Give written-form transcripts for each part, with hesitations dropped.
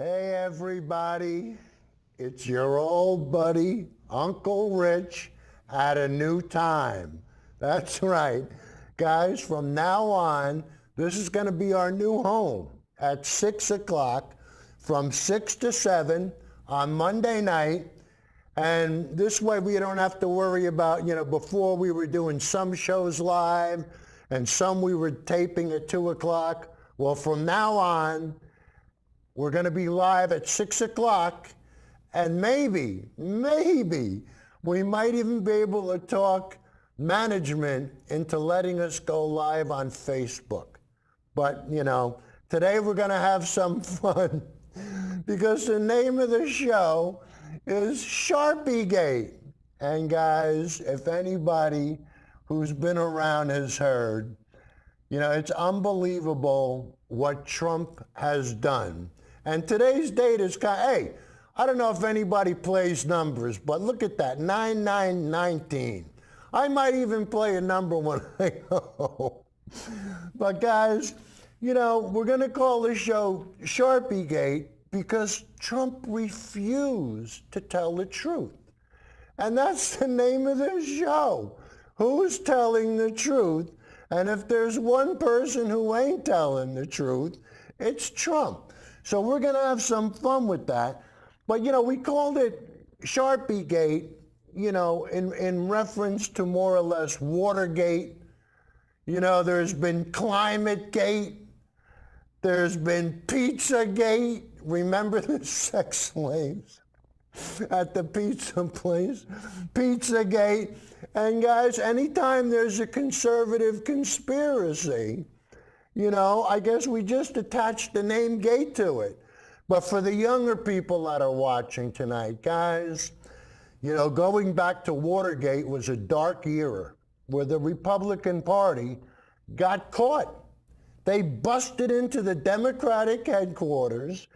Hey everybody, it's your old buddy, Uncle Rich, at a new time. That's right. Guys, from now on, this is going to be our new home at 6 o'clock from 6 to 7 on Monday night. And this way we don't have to worry about, before we were doing some shows live and some we were taping at 2 o'clock. Well, from now on, we're going to be live at 6 o'clock, and maybe, we might even be able to talk management into letting us go live on Facebook. But, today we're going to have some fun because the name of the show is Sharpie-Gate. And guys, if anybody who's been around has heard, it's unbelievable what Trump has done. And today's date is hey, I don't know if anybody plays numbers, but look at that, 9919. I might even play a number when I know. But guys, we're going to call the show Sharpie-Gate because Trump refused to tell the truth. And that's the name of this show. Who's telling the truth? And if there's one person who ain't telling the truth, it's Trump. So we're going to have some fun with that. But, we called it Sharpie-Gate, in reference to more or less Watergate. There's been Climate-Gate. There's been Pizza-Gate. Remember the sex slaves at the pizza place? Pizza-Gate. And guys, anytime there's a conservative conspiracy, I guess we just attached the name Gate to it. But for the younger people that are watching tonight, guys, going back to Watergate was a dark era where the Republican Party got caught. They busted into the Democratic headquarters,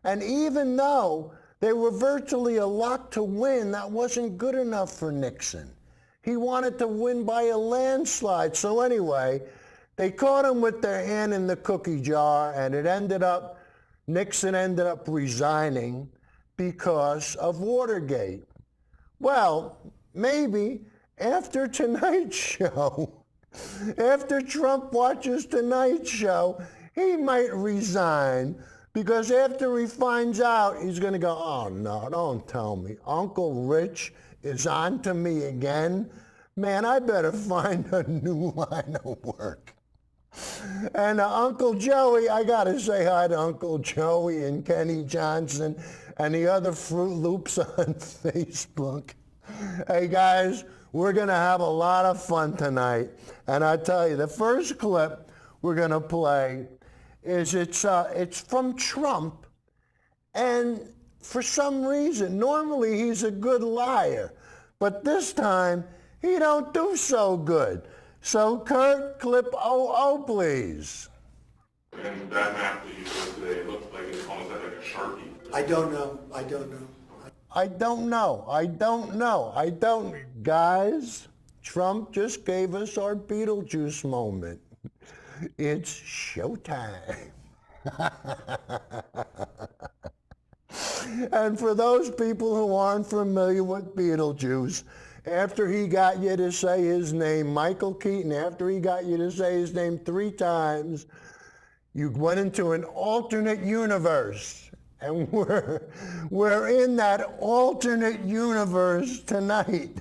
and even though they were virtually a lock to win, that wasn't good enough for Nixon. He wanted to win by a landslide. So anyway, they caught him with their hand in the cookie jar, and Nixon ended up resigning because of Watergate. Well, maybe after tonight's show, after Trump watches tonight's show, he might resign because after he finds out, he's going to go, oh no, don't tell me. Uncle Rich is on to me again. Man, I better find a new line of work. And Uncle Joey, I got to say hi to Uncle Joey and Kenny Johnson and the other Fruit Loops on Facebook. Hey guys, we're going to have a lot of fun tonight. And I tell you, the first clip we're going to play is it's from Trump. And for some reason, normally he's a good liar. But this time, he don't do so good. So, Kurt, clip 00, please. And that map that you showed today looks like it's almost like a Sharpie. I don't know. Guys, Trump just gave us our Beetlejuice moment. It's showtime. And for those people who aren't familiar with Beetlejuice, after he got you to say his name, Michael Keaton, after he got you to say his name 3 times, you went into an alternate universe. And we're in that alternate universe tonight.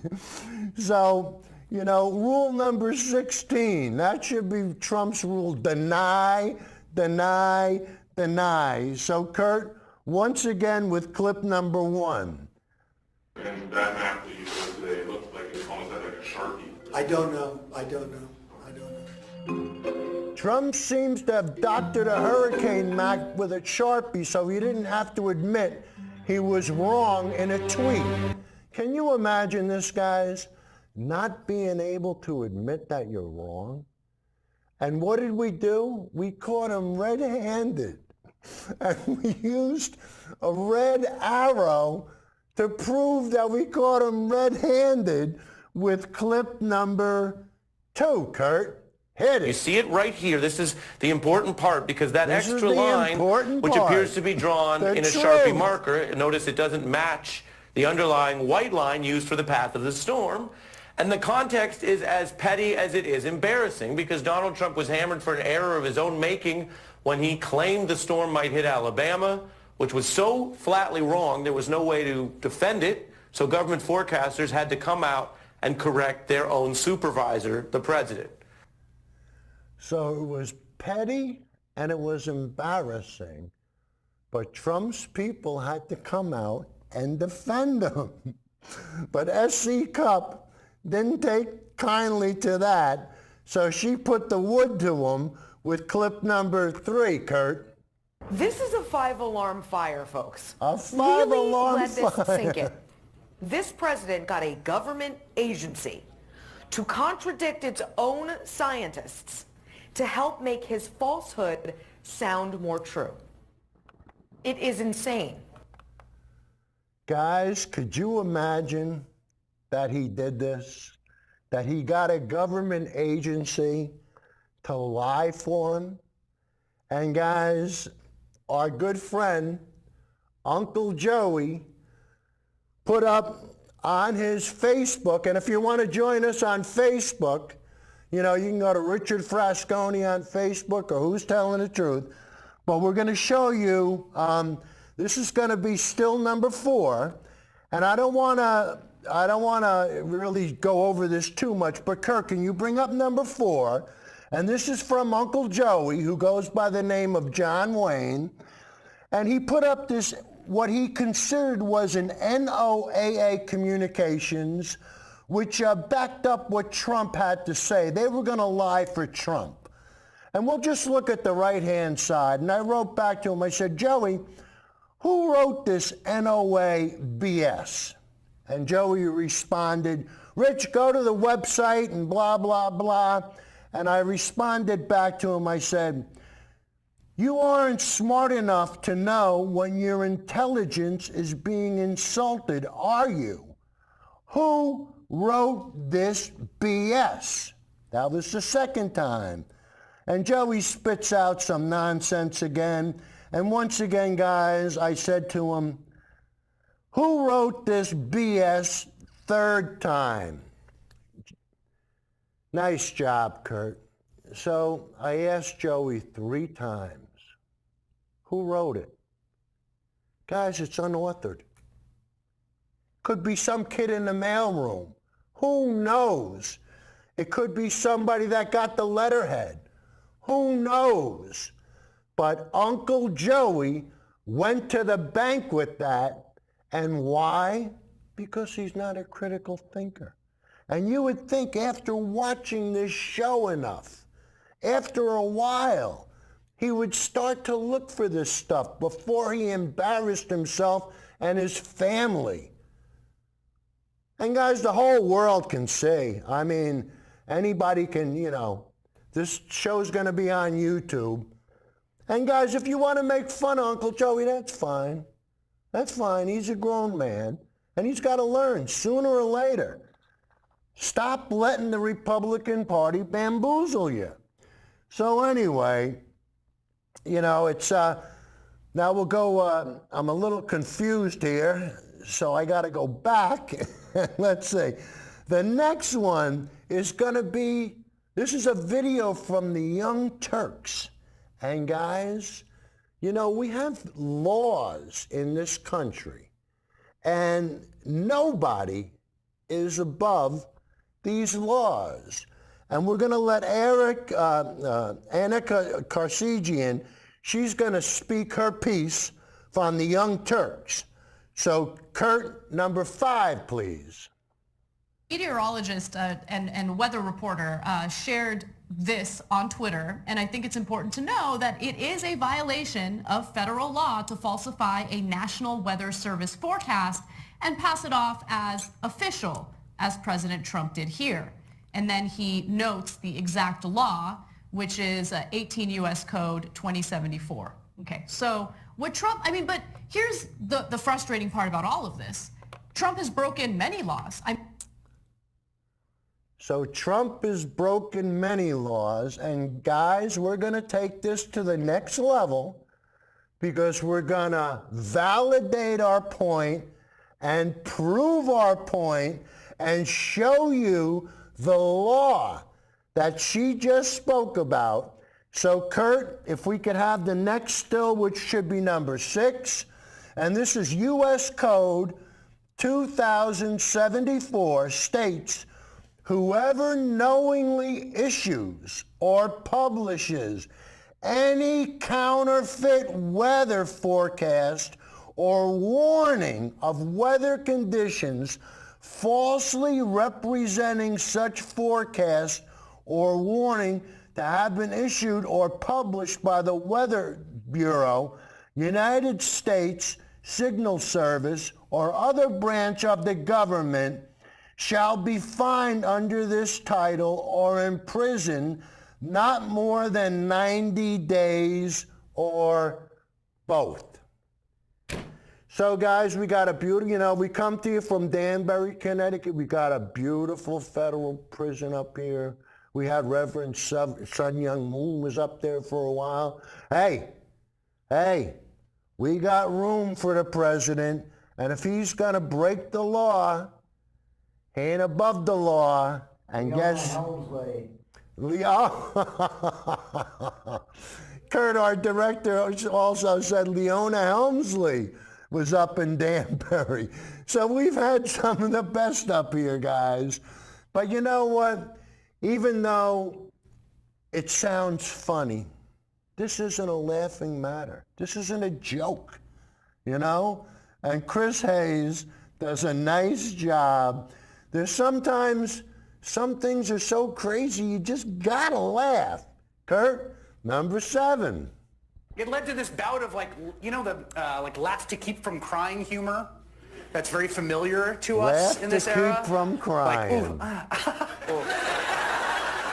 So, rule number 16, that should be Trump's rule, deny. So, Kurt, once again with clip number 1. And that map that you showed today looks like it's almost like a Sharpie. I don't know. Trump seems to have doctored a hurricane map with a Sharpie so he didn't have to admit he was wrong in a tweet. Can you imagine this, guys? Not being able to admit that you're wrong? And what did we do? We caught him red-handed. And we used a red arrow to prove that we caught him red-handed with clip number 2, Kurt. Hit You it. see it right here. This is the important part because that This is extra the line, important which part. appears to be drawn The in a truth. Sharpie marker, notice it doesn't match the underlying white line used for the path of the storm. And the context is as petty as it is embarrassing because Donald Trump was hammered for an error of his own making when he claimed the storm might hit Alabama, which was so flatly wrong there was no way to defend it. So government forecasters had to come out and correct their own supervisor, the president. So it was petty and it was embarrassing, but Trump's people had to come out and defend him. But S.C. Cupp didn't take kindly to that, so she put the wood to him with clip number 3, Kurt. This is a 5-alarm fire, folks. A 5-alarm let this fire. sink in. This president got a government agency to contradict its own scientists to help make his falsehood sound more true. It is insane. Guys, could you imagine that he did this? That he got a government agency to lie for him? And guys, our good friend, Uncle Joey, put up on his Facebook, and if you want to join us on Facebook, you know, you can go to Richard Frasconi on Facebook or Who's Telling the Truth. But we're going to show you, this is going to be still number 4, and I don't want to really go over this too much, but Kirk, can you bring up number 4? And this is from Uncle Joey, who goes by the name of John Wayne, and he put up this, what he considered was an NOAA communications, which backed up what Trump had to say. They were going to lie for Trump. And we'll just look at the right-hand side. And I wrote back to him, I said, Joey, who wrote this NOAA BS? And Joey responded, Rich, go to the website and blah, blah, blah. And I responded back to him, I said, you aren't smart enough to know when your intelligence is being insulted, are you? Who wrote this BS? That was the second time. And Joey spits out some nonsense again. And once again, guys, I said to him, who wrote this BS third time? Nice job, Kurt. So I asked Joey 3 times, who wrote it? Guys, it's unauthored. Could be some kid in the mailroom. Who knows? It could be somebody that got the letterhead. Who knows? But Uncle Joey went to the bank with that. And why? Because he's not a critical thinker. And you would think after watching this show enough, after a while, he would start to look for this stuff before he embarrassed himself and his family. And guys, the whole world can see. I mean, anybody can, you know, this show's going to be on YouTube. And guys, if you want to make fun of Uncle Joey, that's fine. That's fine. He's a grown man. And he's got to learn sooner or later. Stop letting the Republican Party bamboozle you. So anyway, you know, it's, now we'll go, I'm a little confused here, so I got to go back. Let's see. The next one is going to be, this is a video from the Young Turks. And guys, you know, we have laws in this country, and nobody is above these laws. And we're going to let Anna Karsegian, she's going to speak her piece from the Young Turks. So, Kurt, number 5, please. Meteorologist and weather reporter shared this on Twitter, and I think it's important to know that it is a violation of federal law to falsify a National Weather Service forecast and pass it off as official, as President Trump did here. And then he notes the exact law, which is 18 U.S. Code 2074. Okay, so what Trump, I mean, but here's the frustrating part about all of this. Trump has broken many laws. So Trump has broken many laws, and guys, we're going to take this to the next level because we're going to validate our point and prove our point and show you the law that she just spoke about. So Kurt, if we could have the next still, which should be number 6, and this is U.S. Code 2074, states, whoever knowingly issues or publishes any counterfeit weather forecast or warning of weather conditions falsely representing such forecast or warning to have been issued or published by the Weather Bureau, United States Signal Service, or other branch of the government shall be fined under this title or imprisoned not more than 90 days or both. So guys, we got a beautiful, we come to you from Danbury, Connecticut. We got a beautiful federal prison up here. We had Reverend Sun Myung Moon was up there for a while. Hey, we got room for the president, and if he's gonna break the law, he ain't above the law. And guess, Kurt, our director, also said Leona Helmsley was up in Danbury. So we've had some of the best up here, guys. But you know what? Even though it sounds funny, this isn't a laughing matter. This isn't a joke, you know? And Chris Hayes does a nice job. There's sometimes some things are so crazy you just gotta laugh. Kurt, number 7. It led to this bout of like laughs to keep from crying humor. That's very familiar to us in this era. Laugh to keep from crying.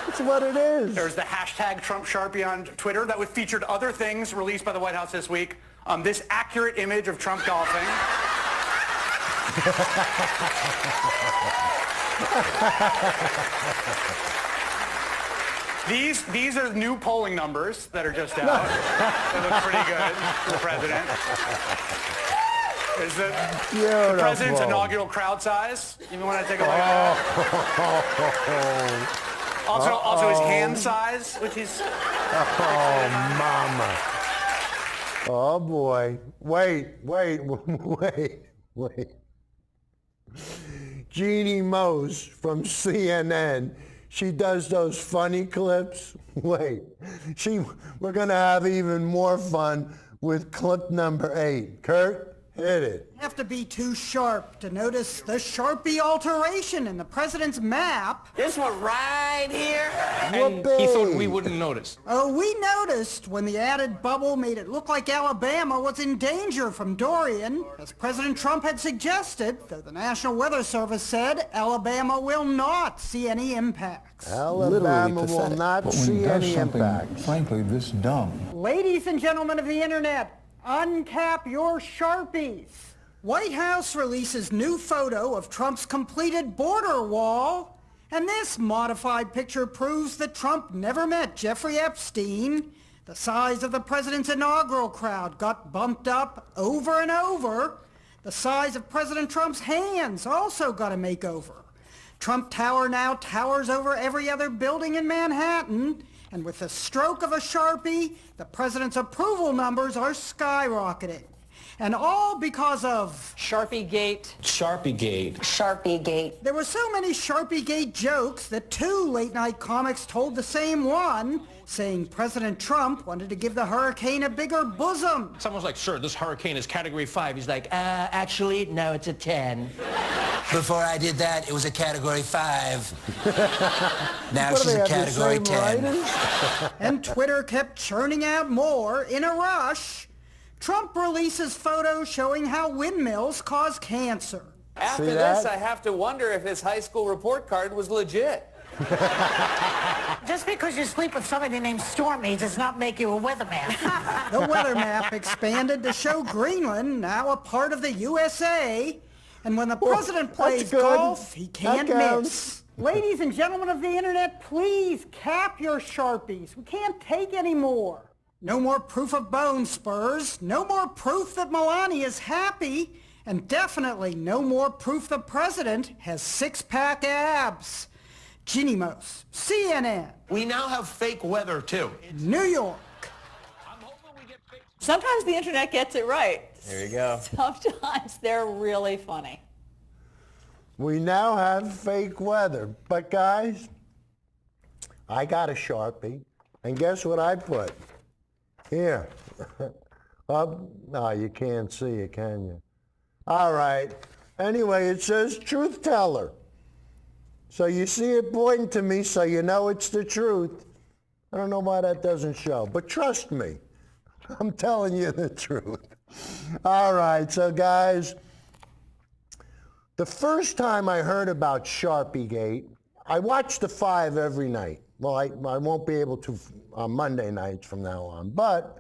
That's what it is. There's the hashtag Trump Sharpie on Twitter that featured other things released by the White House this week. This accurate image of Trump golfing. These are new polling numbers that are just out. They look pretty good for the president. Is the president's inaugural crowd size? You want to take a look at that? Also his hand size, which is... Oh, mama. Oh, boy. Wait. Jeannie Mose from CNN. She does those funny clips. Wait. We're going to have even more fun with clip number 8. Kurt, hit it. You have to be too sharp to notice the Sharpie alteration in the president's map. This one right here. And he thought we wouldn't notice. Oh, we noticed when the added bubble made it look like Alabama was in danger from Dorian, as President Trump had suggested, though the National Weather Service said Alabama will not see any impacts. Alabama will not see any impacts. Frankly, this dumb. Ladies and gentlemen of the internet, uncap your Sharpies. White House releases new photo of Trump's completed border wall, and this modified picture proves that Trump never met Jeffrey Epstein. The size of the president's inaugural crowd got bumped up over and over. The size of President Trump's hands also got a makeover. Trump Tower now towers over every other building in Manhattan, and with the stroke of a Sharpie, the president's approval numbers are skyrocketing. And all because of... Sharpie-Gate. Sharpie-Gate. Sharpie-Gate. There were so many Sharpie-Gate jokes that 2 late-night comics told the same one, saying President Trump wanted to give the hurricane a bigger bosom. Someone's like, sir, this hurricane is category 5. He's like, actually, no, it's a 10. Before I did that, it was a category 5. Now she's a category 10. And Twitter kept churning out more in a rush. Trump releases photos showing how windmills cause cancer. After this, I have to wonder if his high school report card was legit. Just because you sleep with somebody named Stormy does not make you a weatherman. The weather map expanded to show Greenland, now a part of the USA. And when the president plays golf, he can't miss. Ladies and gentlemen of the internet, please cap your Sharpies. We can't take any more. No more proof of bone spurs. No more proof that Melania is happy. And definitely no more proof the president has six-pack abs. Ginny Mose, CNN. We now have fake weather, too. New York. Sometimes the internet gets it right. There you go. Sometimes they're really funny. We now have fake weather. But guys, I got a Sharpie, and guess what I put? Here. No, you can't see it, can you? All right. Anyway, it says truth teller. So you see it pointing to me, so you know it's the truth. I don't know why that doesn't show, but trust me, I'm telling you the truth. All right, so guys, the first time I heard about Sharpie-Gate, I watch the 5 every night. Well, I won't be able to on Monday nights from now on, but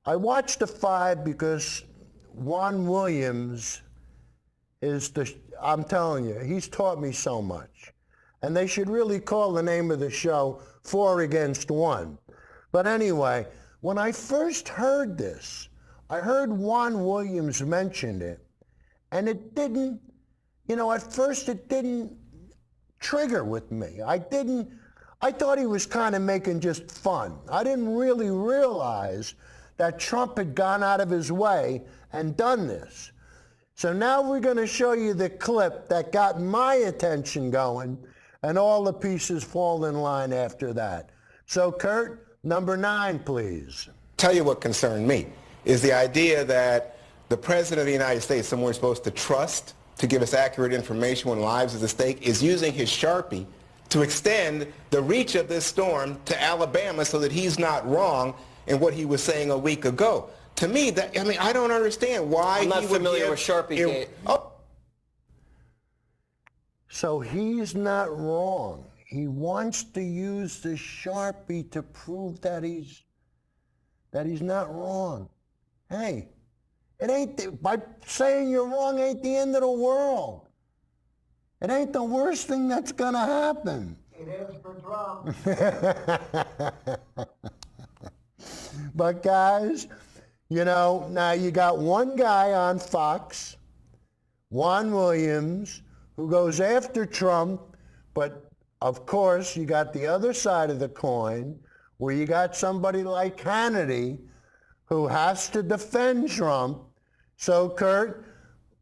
I watch the 5 because Juan Williams is I'm telling you, he's taught me so much. And they should really call the name of the show 4 Against 1. But anyway, when I first heard this, I heard Juan Williams mention it, and it didn't, at first it didn't trigger with me. I thought he was kind of making just fun. I didn't really realize that Trump had gone out of his way and done this. So now we're going to show you the clip that got my attention going, and all the pieces fall in line after that. So Kurt, number 9, please. Tell you what concerned me is the idea that the President of the United States, someone we're supposed to trust to give us accurate information when lives is at stake, is using his Sharpie to extend the reach of this storm to Alabama so that he's not wrong in what he was saying a week ago. To me, I don't understand why I'm not he would familiar give with Sharpie-Gate. So he's not wrong. He wants to use the Sharpie to prove that he's not wrong. Hey, it ain't by saying you're wrong ain't the end of the world. It ain't the worst thing that's gonna happen. It is for Trump. But guys, now you got one guy on Fox, Juan Williams, who goes after Trump, but of course you got the other side of the coin where you got somebody like Hannity who has to defend Trump. So Kurt,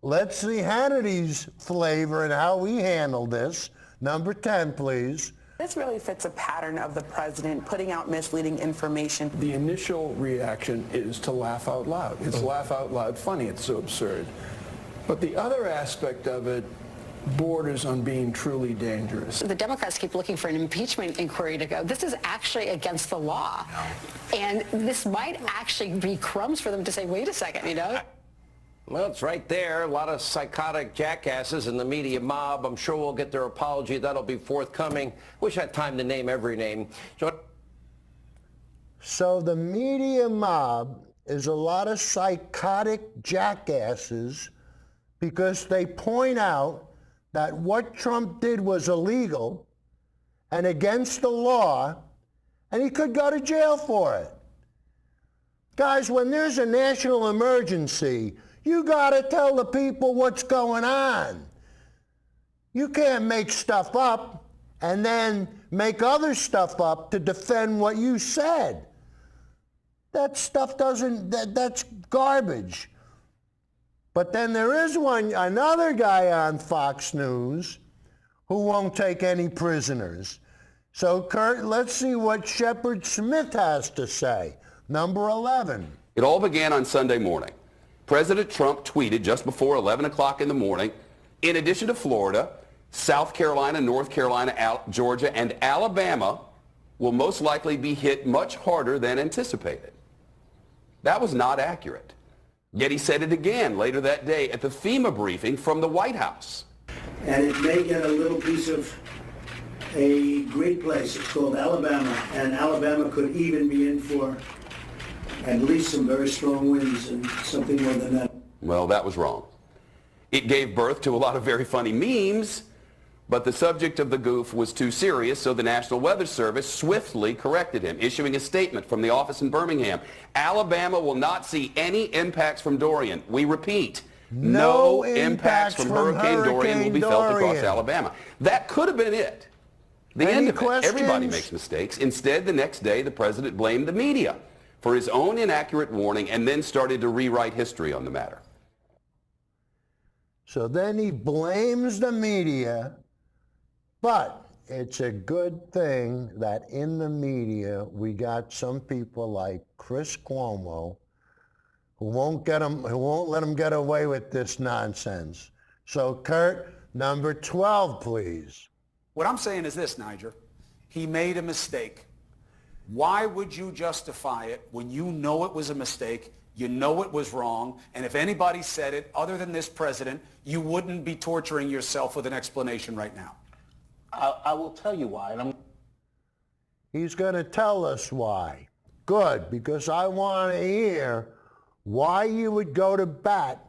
let's see Hannity's flavor and how we handle this. Number 10, please. This really fits a pattern of the president putting out misleading information. The initial reaction is to laugh out loud. It's laugh out loud funny. It's so absurd. But the other aspect of it borders on being truly dangerous. The Democrats keep looking for an impeachment inquiry to go. This is actually against the law. And this might actually be crumbs for them to say, wait a second, Well, it's right there. A lot of psychotic jackasses in the media mob. I'm sure we'll get their apology. That'll be forthcoming. Wish I had time to name every name. So the media mob is a lot of psychotic jackasses because they point out that what Trump did was illegal and against the law, and he could go to jail for it. Guys, when there's a national emergency, you got to tell the people what's going on. You can't make stuff up and then make other stuff up to defend what you said. That stuff that's garbage. But then there is another guy on Fox News who won't take any prisoners. So Kurt, let's see what Shepard Smith has to say. Number 11. It all began on Sunday morning. President Trump tweeted just before 11 o'clock in the morning, in addition to Florida, South Carolina, North Carolina, Georgia, and Alabama will most likely be hit much harder than anticipated. That was not accurate. Yet he said it again later that day at the FEMA briefing from the White House. And it may get a little piece of a great place. It's called Alabama, and Alabama could even be in for at least some very strong winds and something more than that. Well, that was wrong. It gave birth to a lot of very funny memes But the subject of the goof was too serious, so the National Weather Service swiftly corrected him, issuing a statement from the office in Birmingham. Alabama will not see any impacts from Dorian. We repeat, no impacts from Hurricane Dorian will be felt across Alabama. That could have been it. The end of it. Everybody makes mistakes. Instead, the next day, the president blamed the media for his own inaccurate warning and then started to rewrite history on the matter. So then he blames the media, but it's a good thing that in the media we got some people like Chris Cuomo who won't let him get away with this nonsense. So Kurt, number 12, please. What I'm saying is this, Niger. He made a mistake. Why would you justify it when you know it was a mistake, you know it was wrong, and if anybody said it other than this president, you wouldn't be torturing yourself with an explanation right now? I will tell you why. And He's going to tell us why. Good, because I want to hear why you would go to bat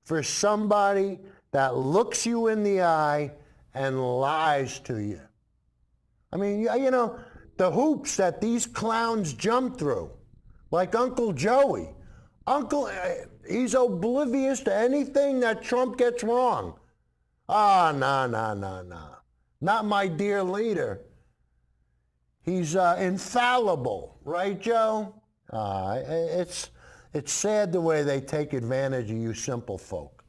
for somebody that looks you in the eye and lies to you. I mean, you know, the hoops that these clowns jump through, like Uncle Joey. He's oblivious to anything that Trump gets wrong. No. Not my dear leader. He's infallible, right, Joe? It's sad the way they take advantage of you simple folk.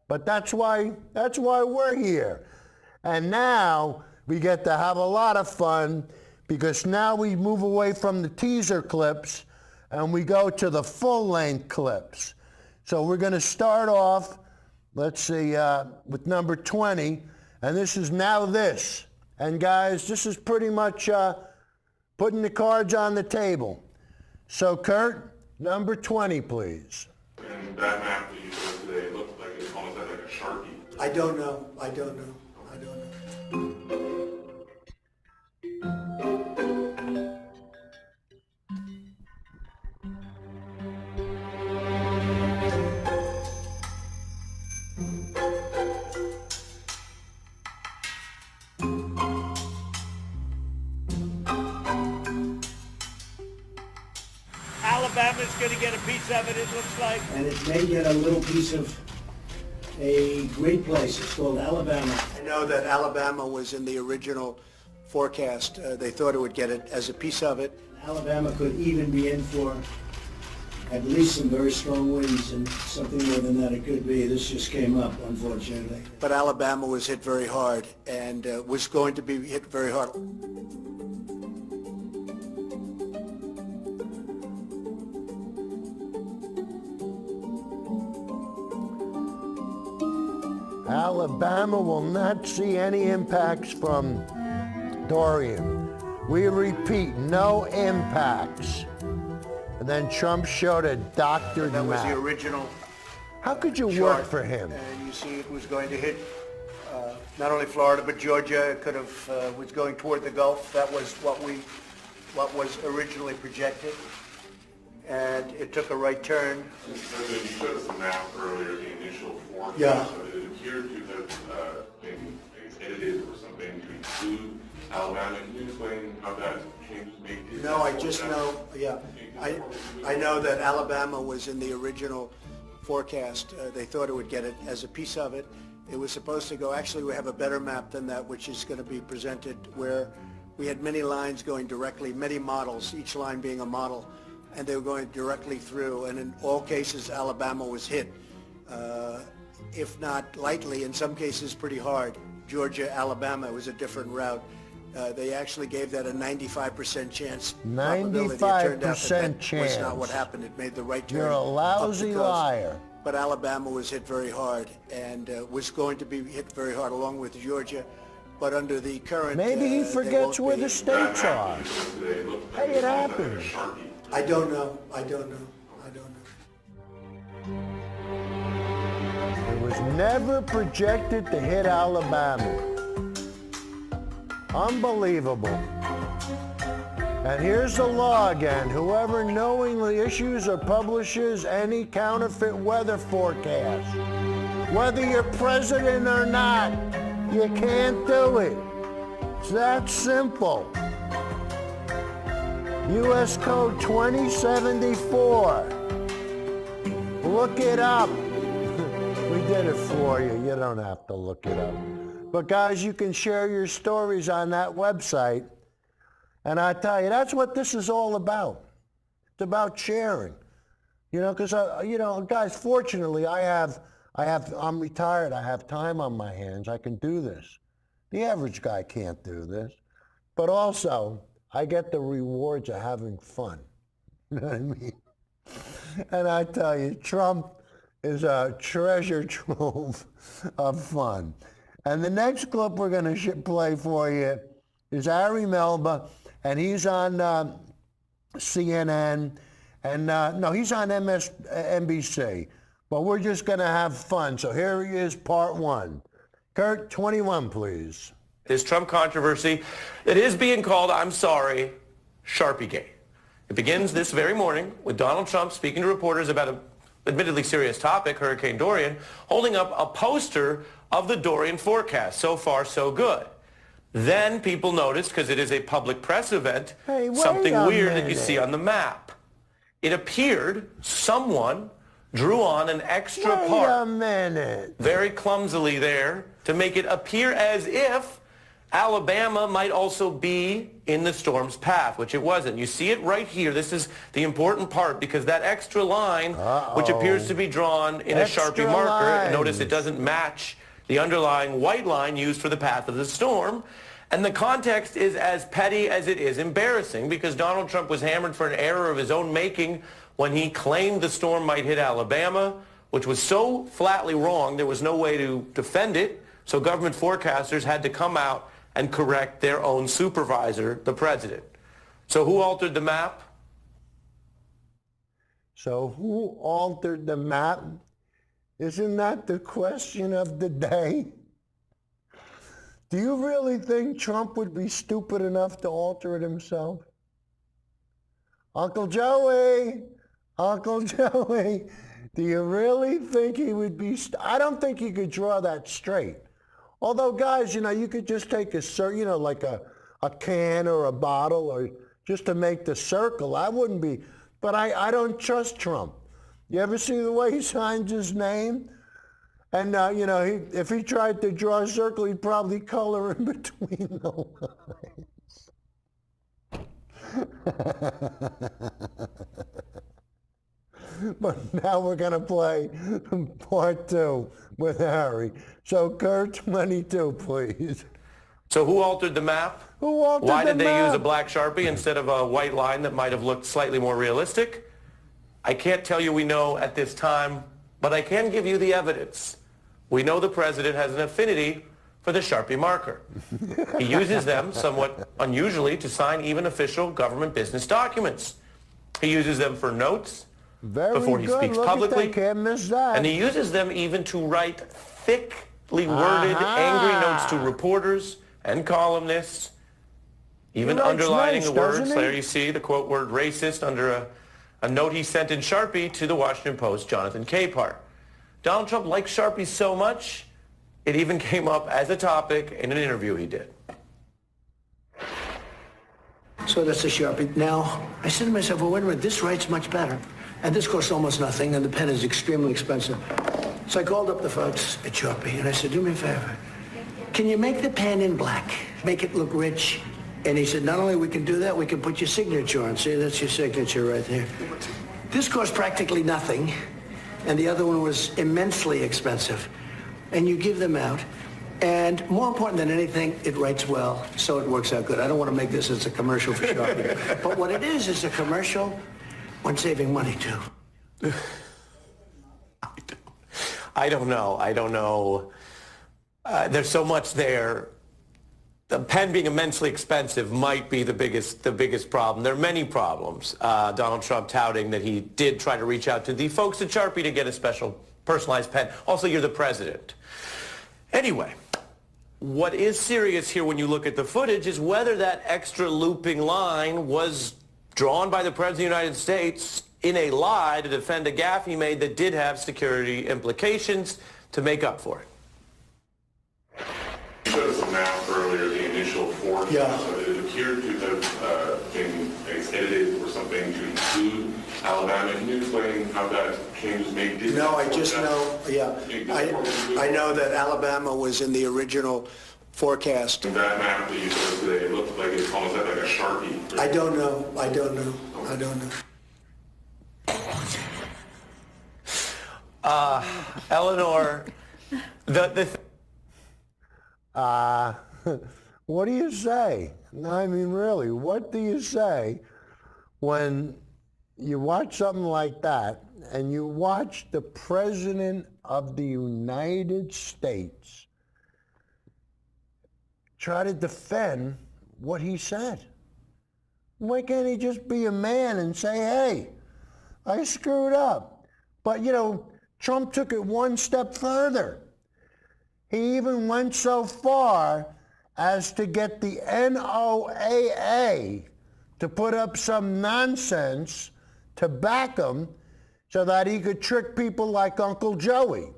But that's why we're here. And now we get to have a lot of fun because now we move away from the teaser clips and we go to the full-length clips. So we're going to start off, let's see, with number 20. And this is Now This. And guys, this is pretty much putting the cards on the table. So Kurt, number 20, please. And that map that you showed today looked like it almost had like a Sharpie. I don't know. Alabama's going to get a piece of it, it looks like. And it may get a little piece of a great place. It's called Alabama. I know that Alabama was in the original forecast. They thought it would get it as a piece of it. Alabama could even be in for at least some very strong winds, and something more than that it could be. This just came up, unfortunately. But Alabama was hit very hard and was going to be hit very hard. Alabama will not see any impacts from Dorian. We repeat, no impacts. And then Trump showed a doctored map. That was the original. How could you work for him? And you see it was going to hit not only Florida but Georgia. It could have was going toward the Gulf. That was what was originally projected. And it took a right turn. You showed us a map earlier, the initial forecast. Yeah. So it appeared to have been edited or something to include Alabama. Can you explain how that change was made? No, I just know, yeah. I know that Alabama was in the original forecast. They thought it would get it as a piece of it. It was supposed to go, actually we have a better map than that, which is going to be presented, where we had many lines going directly, many models, each line being a model, and they were going directly through, and in all cases Alabama was hit, if not lightly, in some cases pretty hard. Georgia, Alabama was a different route. They actually gave that a 95% chance. 95% chance. Was not what happened. It made the right turn. You're a lousy liar. But Alabama was hit very hard and was going to be hit very hard along with Georgia. But under the current... Maybe he forgets where the states are. Hey, it happens. I don't know. It was never projected to hit Alabama. Unbelievable. And here's the law again. Whoever knowingly issues or publishes any counterfeit weather forecast, whether you're president or not, You can't do it. It's that simple. U.S. Code 2074. Look it up. We did it for you. You don't have to look it up. But guys, you can share your stories on that website. And I tell you, that's what this is all about. It's about sharing. You know, because, guys, fortunately, I'm retired. I have time on my hands. I can do this. The average guy can't do this. But also, I get the rewards of having fun. You know what I mean? And I tell you, Trump is a treasure trove of fun. And the next clip we're going to play for you is Ari Melba, and he's on CNN, and no, he's on MSNBC. But we're just going to have fun. So here he is, part one. Kurt, 21, please. This Trump controversy that is being called, I'm sorry, Sharpie-Gate. It begins this very morning with Donald Trump speaking to reporters about an admittedly serious topic, Hurricane Dorian, holding up a poster of the Dorian forecast. So far, so good. Then people noticed, because it is a public press event, something weird that you see on the map. It appeared someone drew on an extra part very clumsily there to make it appear as if Alabama might also be in the storm's path, which it wasn't. You see it right here. This is the important part, because that extra line, which appears to be drawn in a Sharpie marker, notice it doesn't match the underlying white line used for the path of the storm. And the context is as petty as it is embarrassing, because Donald Trump was hammered for an error of his own making when he claimed the storm might hit Alabama, which was so flatly wrong there was no way to defend it. So government forecasters had to come out and correct their own supervisor, the president. So who altered the map? So who altered the map? Isn't that the question of the day? Do you really think Trump would be stupid enough to alter it himself? Uncle Joey, do you really think he would be? I don't think he could draw that straight. Although, guys, you could just take a, like a can or a bottle, or just to make the circle. I wouldn't be, but I don't trust Trump. You ever see the way he signs his name? And, if he tried to draw a circle, he'd probably color in between the lines. But now we're going to play part two with Harry. So, Kurt, 22, please. So who altered the map? Who altered the map? Why did they use a black Sharpie instead of a white line that might have looked slightly more realistic? I can't tell you we know at this time, but I can give you the evidence. We know the president has an affinity for the Sharpie marker. He uses them, somewhat unusually, to sign even official government business documents. He uses them for notes before he speaks publicly. Can't miss that. And he uses them even to write thickly worded, angry notes to reporters and columnists, even underlining the words. There you see the quote word racist under a note he sent in Sharpie to the Washington Post, Jonathan Capehart. Donald Trump likes Sharpies so much, it even came up as a topic in an interview he did. So that's the Sharpie. Now, I said to myself, well, wait a minute, this writes much better. And this costs almost nothing, and the pen is extremely expensive. So I called up the folks at Sharpie, and I said, do me a favor. Can you make the pen in black? Make it look rich? And he said, not only we can do that, we can put your signature on. See, that's your signature right there. This cost practically nothing, and the other one was immensely expensive. And you give them out. And more important than anything, it writes well, so it works out good. I don't want to make this as a commercial for Sharpie. But what it is a commercial on saving money, too. I don't know. There's so much there. The pen being immensely expensive might be the biggest problem. There are many problems. Donald Trump touting that he did try to reach out to the folks at Sharpie to get a special personalized pen. Also, you're the president. Anyway, what is serious here when you look at the footage is whether that extra looping line was drawn by the President of the United States in a lie to defend a gaffe he made that did have security implications to make up for it. out earlier, the initial forecast. Yeah. It appeared to have been edited or something to include Alabama. Can you explain how that change was made? No, I just know, I know that Alabama was in the original forecast. And that map that you showed us today, it looked like it almost had like a Sharpie. I don't know. Eleanor, what do you say? I mean, really, what do you say when you watch something like that and you watch the President of the United States try to defend what he said? Why can't he just be a man and say, hey, I screwed up? But, you know, Trump took it one step further. He even went so far as to get the NOAA to put up some nonsense to back him so that he could trick people like Uncle Joey.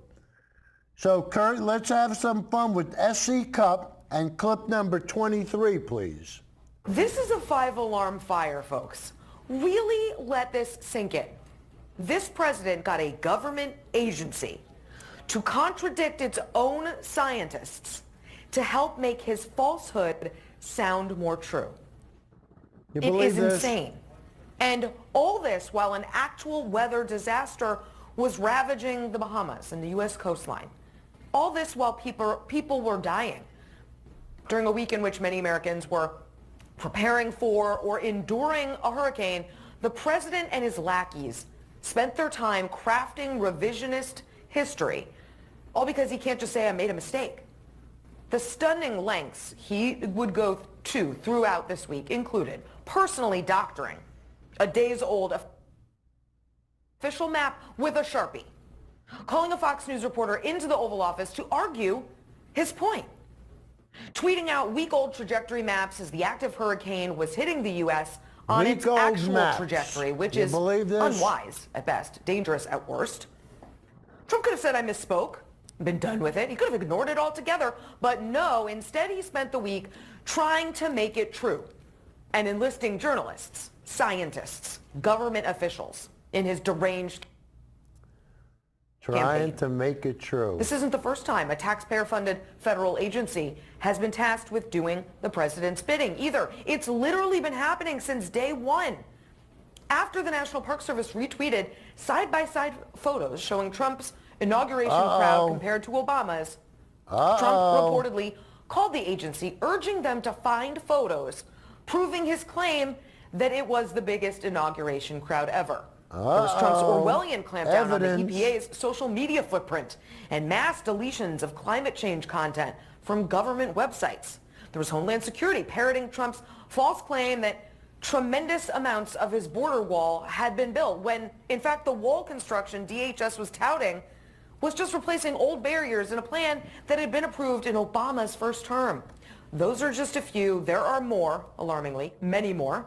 So, Kurt, let's have some fun with SC Cup and clip number 23, please. This is a 5-alarm fire, folks. Really let this sink in. This president got a government agency to contradict its own scientists to help make his falsehood sound more true. You It believe is this? insane. And all this while an actual weather disaster was ravaging the Bahamas and the U.S. coastline. All this while people were dying during a week in which many Americans were preparing for or enduring a hurricane. The president and his lackeys spent their time crafting revisionist history, all because he can't just say, I made a mistake. The stunning lengths he would go to throughout this week included personally doctoring a days-old official map with a Sharpie, calling a Fox News reporter into the Oval Office to argue his point, tweeting out week-old trajectory maps as the active hurricane was hitting the U.S. on its Week-old actual maps. trajectory, which You is believe this? unwise at best, dangerous at worst. Trump could have said, I misspoke, been done with it. He could have ignored it altogether, but no, instead he spent the week trying to make it true and enlisting journalists, scientists, government officials in his deranged Trying campaign. to make it true. This isn't the first time a taxpayer-funded federal agency has been tasked with doing the president's bidding either. It's literally been happening since day one. After the National Park Service retweeted side-by-side photos showing Trump's inauguration crowd compared to Obama's, Trump reportedly called the agency, urging them to find photos proving his claim that it was the biggest inauguration crowd ever. There was Trump's Orwellian clampdown on the EPA's social media footprint and mass deletions of climate change content from government websites. There was Homeland Security parroting Trump's false claim that tremendous amounts of his border wall had been built, when in fact the wall construction DHS was touting was just replacing old barriers in a plan that had been approved in Obama's first term. Those are just a few. There are more, alarmingly, many more.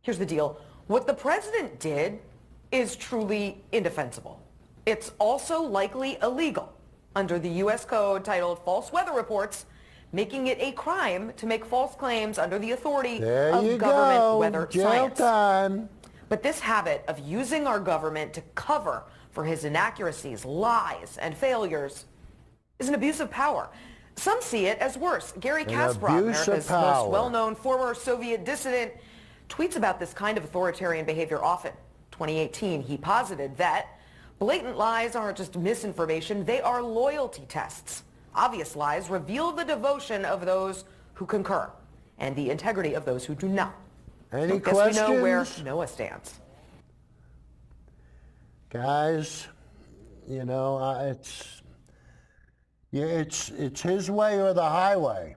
Here's the deal. What the president did is truly indefensible. It's also likely illegal under the U.S. code titled False Weather Reports, making it a crime to make false claims under the authority of government weather science. Time. But this habit of using our government to cover for his inaccuracies, lies, and failures is an abuse of power. Some see it as worse. Gary Kasparov, America's most well-known former Soviet dissident, tweets about this kind of authoritarian behavior often. 2018, he posited that blatant lies aren't just misinformation, they are loyalty tests. Obvious lies reveal the devotion of those who concur and the integrity of those who do not. Any Guess questions? we know where Noah stands. Guys, you know, it's his way or the highway.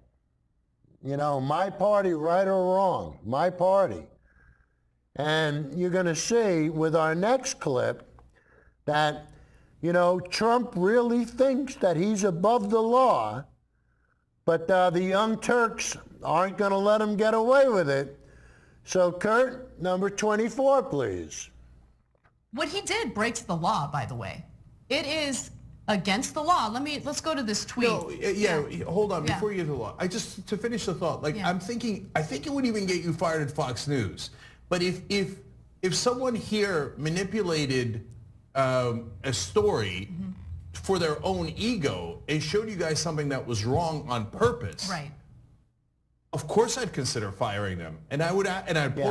You know, my party, right or wrong, my party. And you're going to see with our next clip that, you know, Trump really thinks that he's above the law, but the Young Turks aren't going to let him get away with it. So, Kurt, number 24, please. What he did breaks the law, by the way. It is against the law. Let's go to this tweet. No, hold on, before you get to the law. To finish the thought, I'm thinking, I think it would even get you fired at Fox News. But if someone here manipulated a story for their own ego and showed you guys something that was wrong on purpose, right? Of course, I'd consider firing them, and I'd pull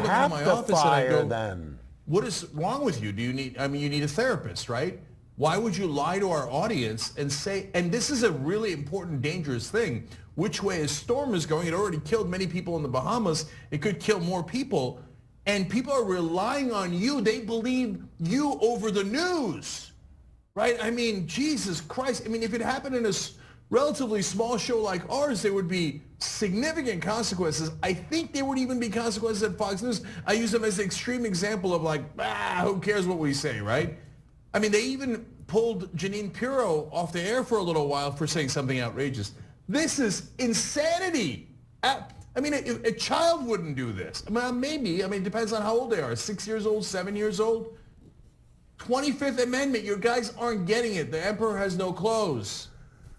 them out of my office and I'd go, them. "What is wrong with you? Do you need? I mean, you need a therapist, right? Why would you lie to our audience and say?" And this is a really important, dangerous thing. Which way a storm is going? It already killed many people in the Bahamas. It could kill more people, and people are relying on you. They believe you over the news, right? I mean, Jesus Christ! I mean, if it happened in a relatively small show like ours, there would be significant consequences. I think there would even be consequences at Fox News. I use them as an extreme example of who cares what we say, right? I mean, they even pulled Jeanine Pirro off the air for a little while for saying something outrageous. This is insanity. I mean, a child wouldn't do this. I mean, maybe. I mean, it depends on how old they are. 6 years old, 7 years old. 25th Amendment, you guys aren't getting it. The emperor has no clothes.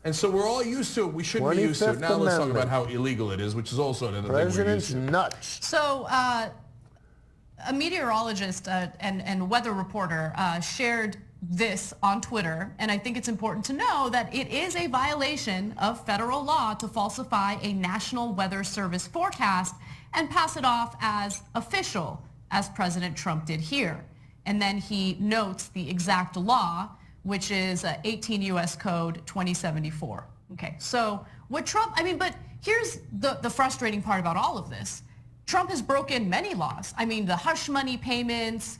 And so we're all used to it. We shouldn't be used to it. Now let's talk about how illegal it is, which is also another thing we're used to. President's nuts. So a meteorologist and weather reporter shared this on Twitter, and I think it's important to know that it is a violation of federal law to falsify a National Weather Service forecast and pass it off as official, as President Trump did here. And then he notes the exact law, which is 18 U.S. Code 2074. Okay, so what Trump, but here's the frustrating part about all of this. Trump has broken many laws. I mean, the hush money payments,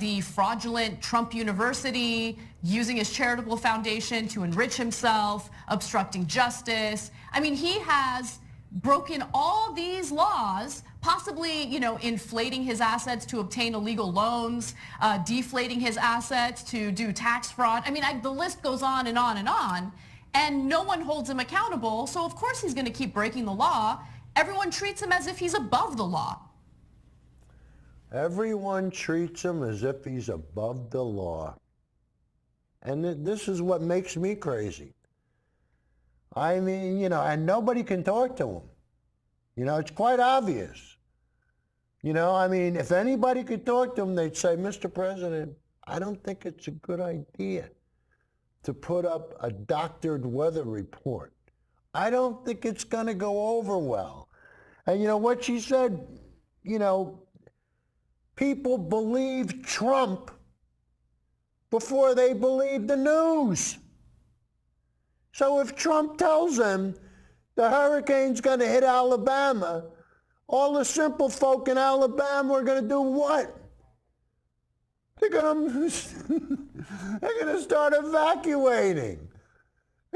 the fraudulent Trump University, using his charitable foundation to enrich himself, obstructing justice. I mean, he has broken all these laws, possibly, inflating his assets to obtain illegal loans, deflating his assets to do tax fraud. I mean, the list goes on and on and on, and no one holds him accountable. So of course he's going to keep breaking the law. Everyone treats him as if he's above the law. Everyone treats him as if he's above the law. And this is what makes me crazy. I mean, and nobody can talk to him. It's quite obvious. If anybody could talk to him, they'd say, Mr. President, I don't think it's a good idea to put up a doctored weather report. I don't think it's going to go over well. And what she said, people believe Trump before they believe the news. So if Trump tells them the hurricane's going to hit Alabama, all the simple folk in Alabama are going to do what? They're going to start evacuating.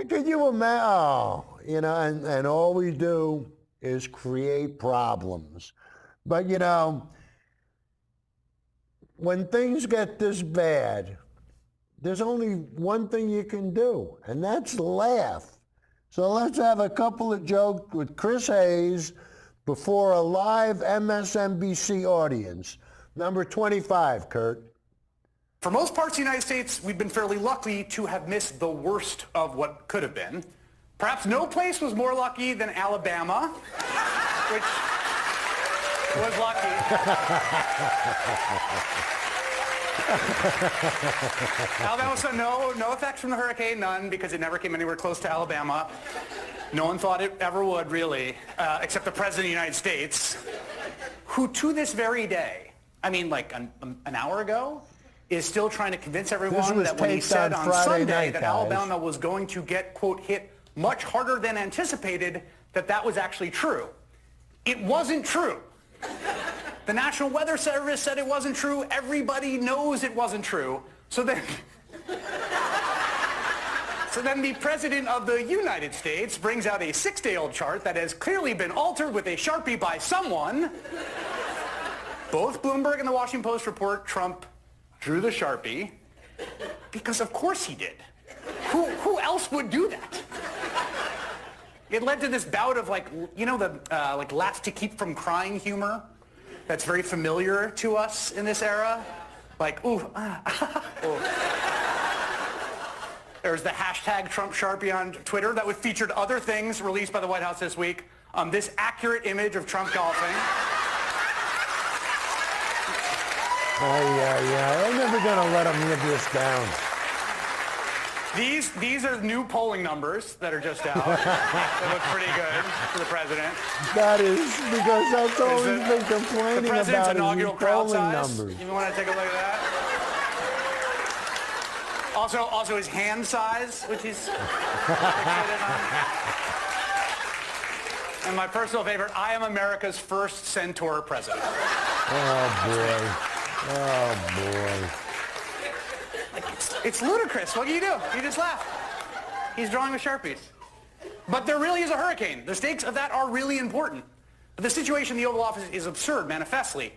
Can you imagine? And all we do is create problems. But, when things get this bad, there's only one thing you can do, and that's laugh. So let's have a couple of jokes with Chris Hayes before a live MSNBC audience. Number 25, Kurt. For most parts of the United States, we've been fairly lucky to have missed the worst of what could have been. Perhaps no place was more lucky than Alabama, which was lucky. Alabama saw no effects from the hurricane, none, because it never came anywhere close to Alabama. No one thought it ever would, really, except the President of the United States, who to this very day, like an hour ago, is still trying to convince everyone that when he said on Sunday that Alabama was going to get, quote, hit much harder than anticipated, that was actually true. It wasn't true. The National Weather Service said it wasn't true. Everybody knows it wasn't true. So then the President of the United States brings out a 6-day-old chart that has clearly been altered with a Sharpie by someone. Both Bloomberg and the Washington Post report Trump drew the Sharpie because of course he did. Who else would do that? It led to this bout of the laughs to keep from crying humor that's very familiar to us in this era. Like, ooh, ah, ooh. There's the hashtag Trump Sharpie on Twitter that featured other things released by the White House this week. This accurate image of Trump golfing. I'm never going to let him live this down. These are new polling numbers that are just out. They look pretty good for the president. That is because that's all he's been complaining the president's about inaugural crowd polling size. numbers. You want to take a look at that? Also his hand size, which he's fixated on. And my personal favorite, I am America's first centaur president. Oh, boy. Oh, boy. It's ludicrous. What can you do? You just laugh. He's drawing with Sharpies. But there really is a hurricane. The stakes of that are really important. But the situation in the Oval Office is absurd, manifestly.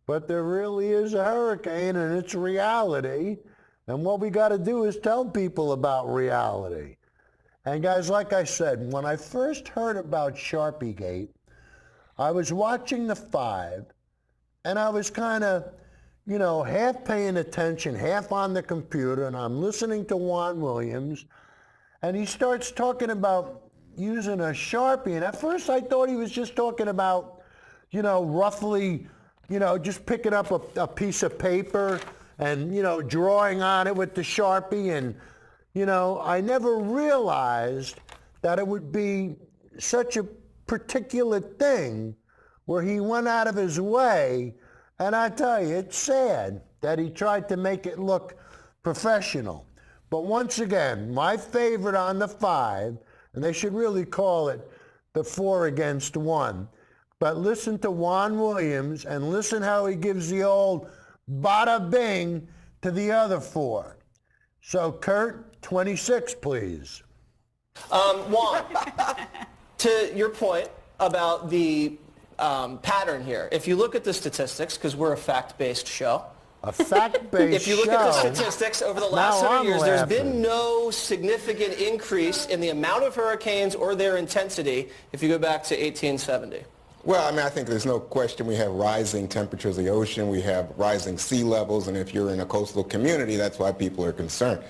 But there really is a hurricane, and it's reality. And what we got to do is tell people about reality. And guys, like I said, when I first heard about Sharpie-Gate, I was watching the 5, and I was kind of, half paying attention, half on the computer, and I'm listening to Juan Williams, and he starts talking about using a Sharpie. And at first I thought he was just talking about, roughly, just picking up a piece of paper and, drawing on it with the Sharpie. And, I never realized that it would be such a particular thing where he went out of his way. And I tell you, it's sad that he tried to make it look professional. But once again, my favorite on the 5, and they should really call it the 4 against 1. But listen to Juan Williams and listen how he gives the old bada bing to the other 4. So Kurt, 26, please. Juan, to your point about the pattern here, if you look at the statistics, because we're a fact-based show. A fact-based If you look at the statistics over the last 100 years, there's been laughing. no significant increase in the amount of hurricanes or their intensity if you go back to 1870. Well, I think there's no question we have rising temperatures of the ocean. We have rising sea levels. And if you're in a coastal community, that's why people are concerned.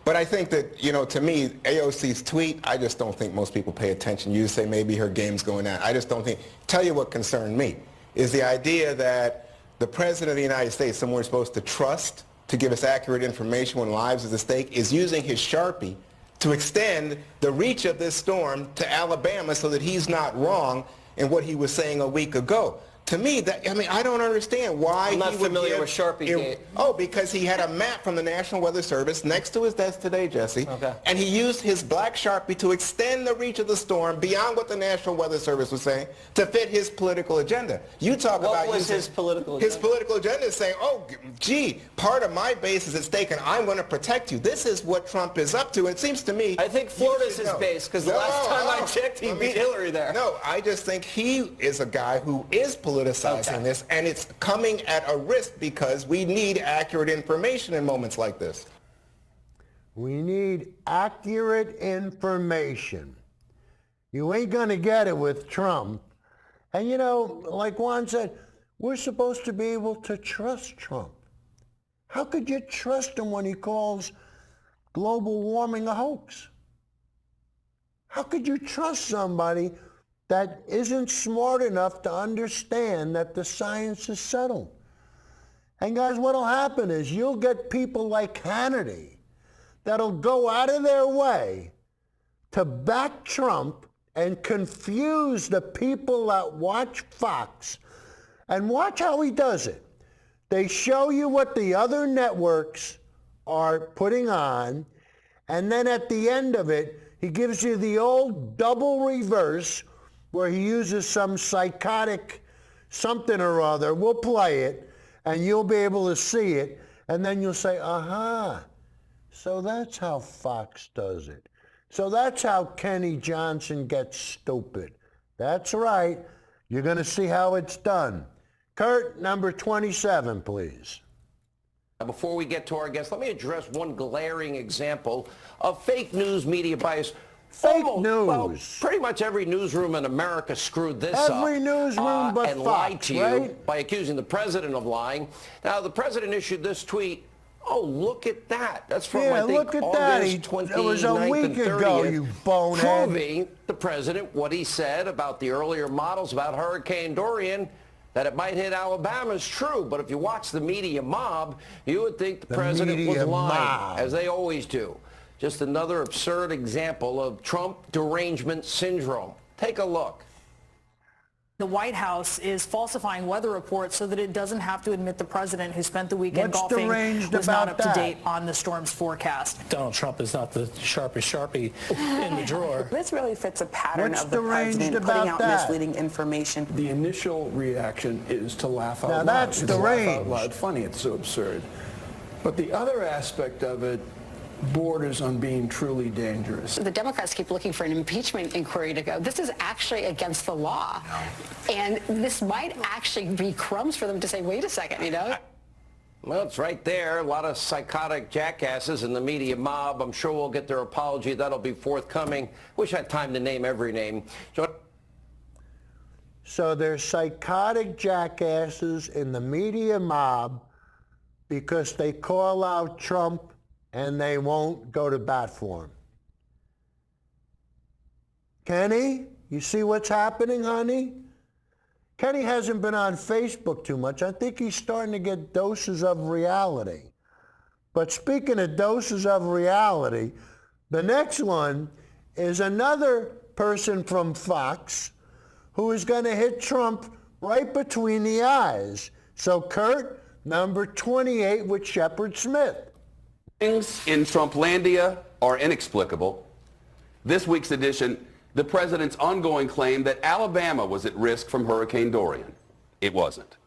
But I think that, to me, AOC's tweet, I just don't think most people pay attention. You say maybe her game's going on. I just don't think. Tell you what concerned me is the idea that the President of the United States, someone we're supposed to trust to give us accurate information when lives is at stake, is using his Sharpie to extend the reach of this storm to Alabama so that he's not wrong in what he was saying a week ago. To me, I don't understand why I'm not he would familiar give with Sharpie-Gate. because he had a map from the National Weather Service next to his desk today, Jesse. Okay. And he used his black Sharpie to extend the reach of the storm beyond what the National Weather Service was saying to fit his political agenda. You talk about What was his political agenda? His political agenda is saying, part of my base is at stake and I'm going to protect you. This is what Trump is up to. It seems to me. I think Florida's his base, because the last time I checked, he beat Hillary there. No, I just think he is a guy who is politicizing this, and it's coming at a risk because we need accurate information in moments like this. We need accurate information. You ain't going to get it with Trump. And like Juan said, we're supposed to be able to trust Trump. How could you trust him when he calls global warming a hoax? How could you trust somebody that isn't smart enough to understand that the science is settled? And guys, what'll happen is you'll get people like Hannity that'll go out of their way to back Trump and confuse the people that watch Fox. And watch how he does it. They show you what the other networks are putting on, and then at the end of it, he gives you the old double reverse where he uses some psychotic something or other. We'll play it, and you'll be able to see it, and then you'll say, aha, so that's how Fox does it. So that's how Kenny Johnson gets stupid. That's right. You're going to see how it's done. Kurt, number 27, please. Before we get to our guests, let me address one glaring example of fake news media bias. Fake news. Well, pretty much every newsroom in America screwed this up. Every newsroom but and Fox, lied to you right? by accusing the president of lying. Now, the president issued this tweet Oh, look at that. That's from, Yeah, I think, look at that. August 29th It was a week and 30th, ago, you bonehead. proving the president what he said about the earlier models about Hurricane Dorian, that it might hit Alabama is true. But if you watch the media mob, you would think the president was media lying, mob. as they always do. Just another absurd example of Trump derangement syndrome. Take a look. The White House is falsifying weather reports so that it doesn't have to admit the president who spent the weekend golfing was not up to date on the storm's forecast. Donald Trump is not the sharpest Sharpie in the drawer. This really fits a pattern What's of the deranged president about putting out that? misleading information. The initial reaction is to laugh out Now loud. that's It's laugh deranged. out loud funny. It's so absurd. But the other aspect of it borders on being truly dangerous. The Democrats keep looking for an impeachment inquiry to go. This is actually against the law. And this might actually be crumbs for them to say, wait a second, you know? Well, it's right there. A lot of psychotic jackasses in the media mob. I'm sure we'll get their apology. That'll be forthcoming. Wish I had time to name every name. So there's psychotic jackasses in the media mob because they call out Trump and they won't go to bat for him. Kenny, you see what's happening, honey? Kenny hasn't been on Facebook too much. I think he's starting to get doses of reality. But speaking of doses of reality, the next one is another person from Fox who is going to hit Trump right between the eyes. So Kurt, number 28 with Shepard Smith. Things in Trumplandia are inexplicable. This week's edition, the president's ongoing claim that Alabama was at risk from Hurricane Dorian. It wasn't.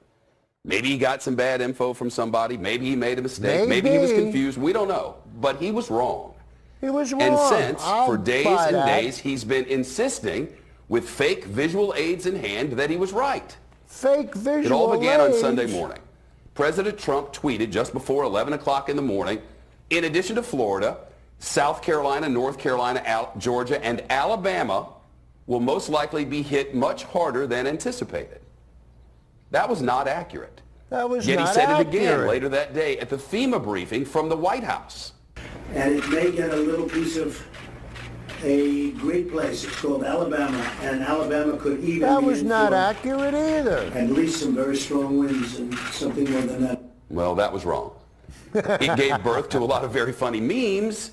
Maybe he got some bad info from somebody. Maybe he made a mistake. Maybe he was confused. We don't know. But he was wrong. He was wrong. And since, I'll for days buy and that. days, he's been insisting with fake visual aids in hand that he was right. Fake visual aids? It all began on Sunday morning. President Trump tweeted just before 11 o'clock in the morning, in addition to Florida, South Carolina, North Carolina, Georgia, and Alabama will most likely be hit much harder than anticipated. That was not accurate. That was Yet not he said accurate. it again later that day at the FEMA briefing from the White House. And it may get a little piece of a great place. It's called Alabama, and Alabama could even That be was in not for accurate either. at least some very strong winds and something more than that. Well, that was wrong. It gave birth to a lot of very funny memes,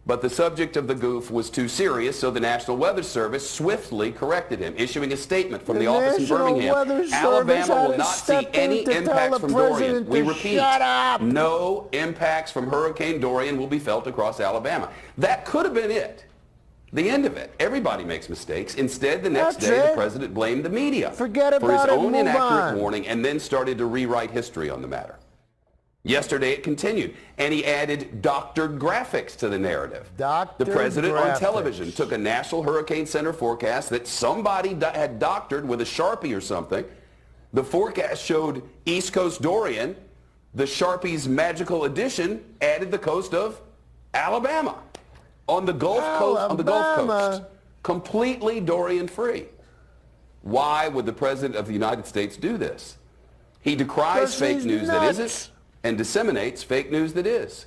but the subject of the goof was too serious, so the National Weather Service swiftly corrected him, issuing a statement from the office in National Birmingham. Weather Service Alabama had will to not see step in any to tell impacts the from Dorian. president We to repeat, shut up. no impacts from Hurricane Dorian will be felt across Alabama. That could have been it. The end of it. Everybody makes mistakes. Instead, the next That's day, it. the president blamed the media Forget for his about it, own move inaccurate on. warning and then started to rewrite history on the matter. Yesterday it continued, and he added doctored graphics to the narrative. The president on television took a National Hurricane Center forecast that somebody had doctored with a Sharpie or something. The forecast showed East Coast Dorian. The Sharpie's magical addition added the coast of Alabama. On the Gulf Coast, completely Dorian-free. Why would the President of the United States do this? He decries fake news that isn't and disseminates fake news that is.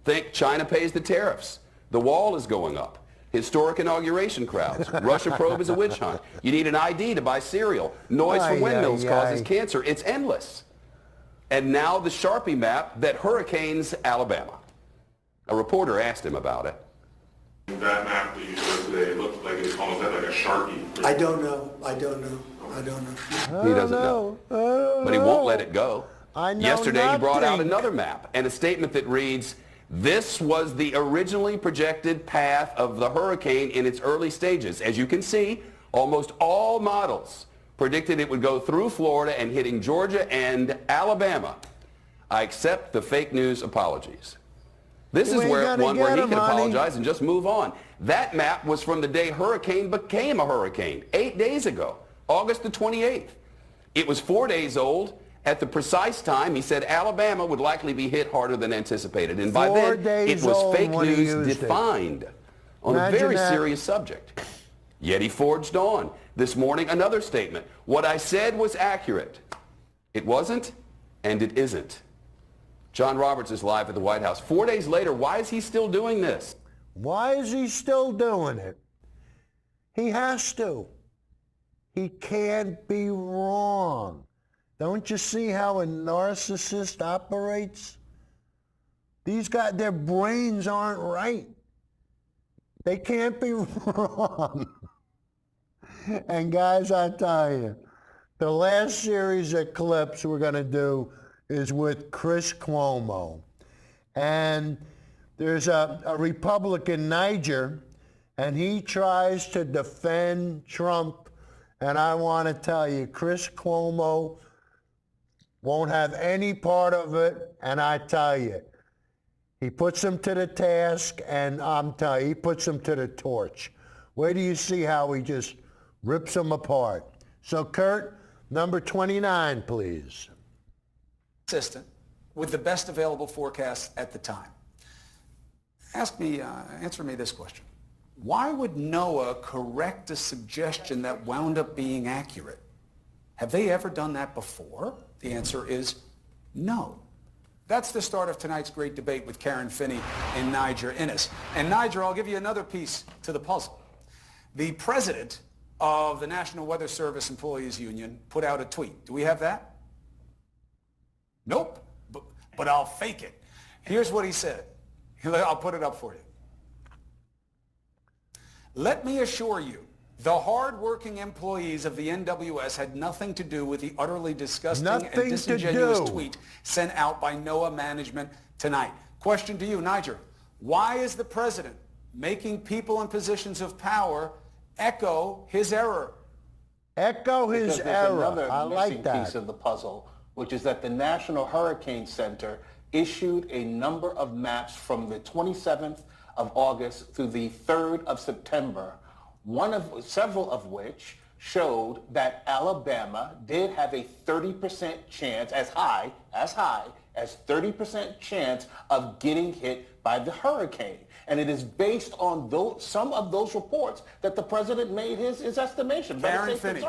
Think China pays the tariffs. The wall is going up. Historic inauguration crowds. Russia probe is a witch hunt. You need an ID to buy cereal. Noise from windmills causes cancer. It's endless. And now the Sharpie map that hurricanes Alabama. A reporter asked him about it. That map that you showed today looked like it almost had like a Sharpie. I don't know. I don't know. He doesn't know. But he won't let it go. I know Yesterday he brought out nothing. another map and a statement that reads, this was the originally projected path of the hurricane in its early stages. As you can see, almost all models predicted it would go through Florida and hitting Georgia and Alabama. I accept the fake news apologies. This is one where he can apologize and just move on. That map was from the day hurricane became a hurricane, 8 days ago, August the 28th. It was 4 days old. At the precise time, he said Alabama would likely be hit harder than anticipated. And by then, it was fake news defined on a very serious subject. Yet he forged on. This morning, another statement. What I said was accurate. It wasn't, and it isn't. John Roberts is live at the White House. 4 days later, why is he still doing this? Why is he still doing it? He has to. He can't be wrong. Don't you see how a narcissist operates? These guys, their brains aren't right. They can't be wrong. And guys, I tell you, the last series of clips we're going to do is with Chris Cuomo. And there's a Republican, Niger, and he tries to defend Trump. And I want to tell you, Chris Cuomo won't have any part of it. And I tell you, he puts him to the task, and I'm telling you, he puts him to the torch. Where do you see how he just rips them apart? So, Kurt, number 29, please. Consistent with the best available forecasts at the time. Answer me this question. Why would NOAA correct a suggestion that wound up being accurate? Have they ever done that before? The answer is no. That's the start of tonight's great debate with Karen Finney and Niger Innes. And Niger, I'll give you another piece to the puzzle. The president of the National Weather Service Employees Union put out a tweet. Do we have that? Nope. But I'll fake it. Here's what he said. I'll put it up for you. Let me assure you, the hard-working employees of the NWS had nothing to do with the utterly disgusting and disingenuous tweet sent out by NOAA management tonight. Question to you, Niger. Why is the president making people in positions of power echo his error? Echo his error. Another I like missing that. piece of the puzzle, which is that the National Hurricane Center issued a number of maps from the 27th of August through the 3rd of September, several of which showed that Alabama did have a 30% chance, as high as 30% chance of getting hit by the hurricane. And it is based on some of those reports that the president made his estimation. Karen Finney,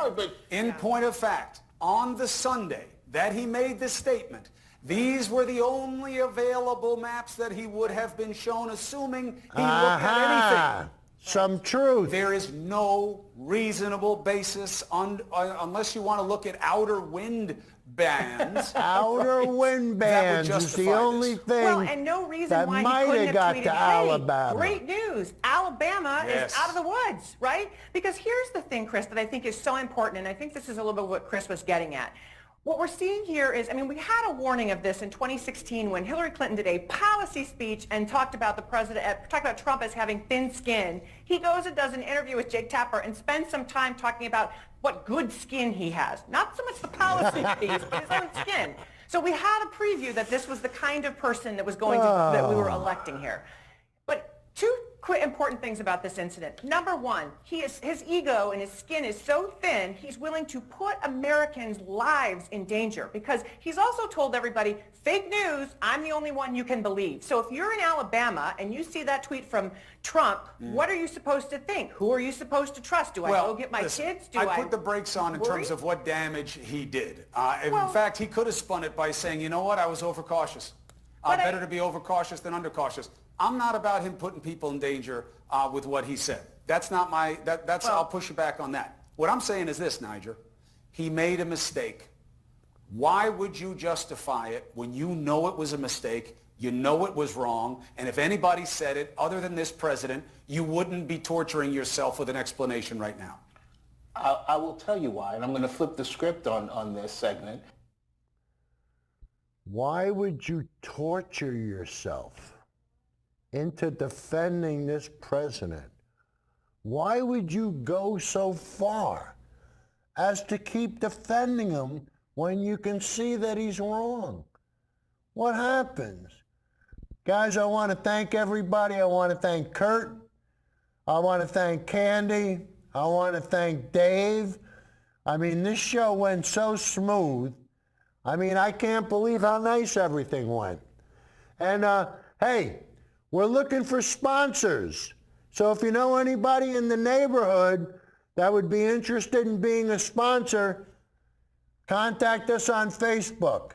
in point of fact, on the Sunday that he made this statement, these were the only available maps that he would have been shown, assuming he looked at anything. Some truth. There is no reasonable basis, unless you want to look at outer wind bands. Outer wind bands is the only thing well, and no reason that why might he couldn't have got tweeted, to hey, Alabama. Great news. Alabama Yes. is out of the woods, right? Because here's the thing, Chris, that I think is so important, and I think this is a little bit what Chris was getting at. What we're seeing here is, I mean, we had a warning of this in 2016 when Hillary Clinton did a policy speech and talked about Trump as having thin skin. He goes and does an interview with Jake Tapper and spends some time talking about what good skin he has. Not so much the policy piece, but his own skin. So we had a preview that this was the kind of person that was going to, that we were electing here. But two quick important things about this incident. Number one, his ego and his skin is so thin, he's willing to put Americans' lives in danger because he's also told everybody, fake news, I'm the only one you can believe. So if you're in Alabama and you see that tweet from Trump, what are you supposed to think? Who are you supposed to trust? Do I go get my kids? Do I put the brakes on in terms of what damage he did. In fact, he could have spun it by saying, you know what, I was overcautious. Better to be overcautious than undercautious. I'm not about him putting people in danger with what he said. That's not my, I'll push you back on that. What I'm saying is this, Niger. He made a mistake. Why would you justify it when you know it was a mistake, you know it was wrong, and if anybody said it other than this president, you wouldn't be torturing yourself with an explanation right now? I will tell you why, and I'm going to flip the script on this segment. Why would you torture yourself into defending this president? Why would you go so far as to keep defending him when you can see that he's wrong? What happens? Guys, I want to thank everybody. I want to thank Kurt. I want to thank Candy. I want to thank Dave. I mean, this show went so smooth. I mean, I can't believe how nice everything went. And hey, we're looking for sponsors. So if you know anybody in the neighborhood that would be interested in being a sponsor, contact us on Facebook.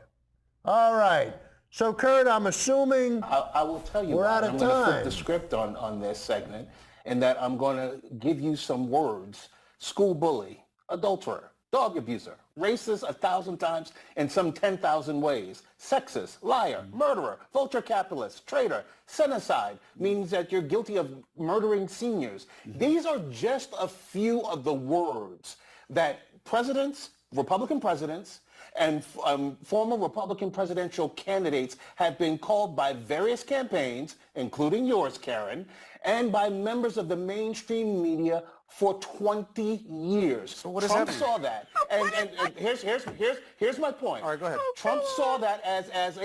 All right. So, Kurt, I'm assuming I will tell you we're why. out of I'm going to flip time. the script on this segment, and that I'm going to give you some words: school bully, adulterer, dog abuser, racist 1,000 times in some 10,000 ways, sexist, liar, murderer, vulture capitalist, traitor, genocide means that you're guilty of murdering seniors. These are just a few of the words that presidents, Republican presidents, and former Republican presidential candidates have been called by various campaigns, including yours, Karen, and by members of the mainstream media for 20 years. So what does Trump that mean? saw that, and here's my point. All right, go ahead. Trump saw that as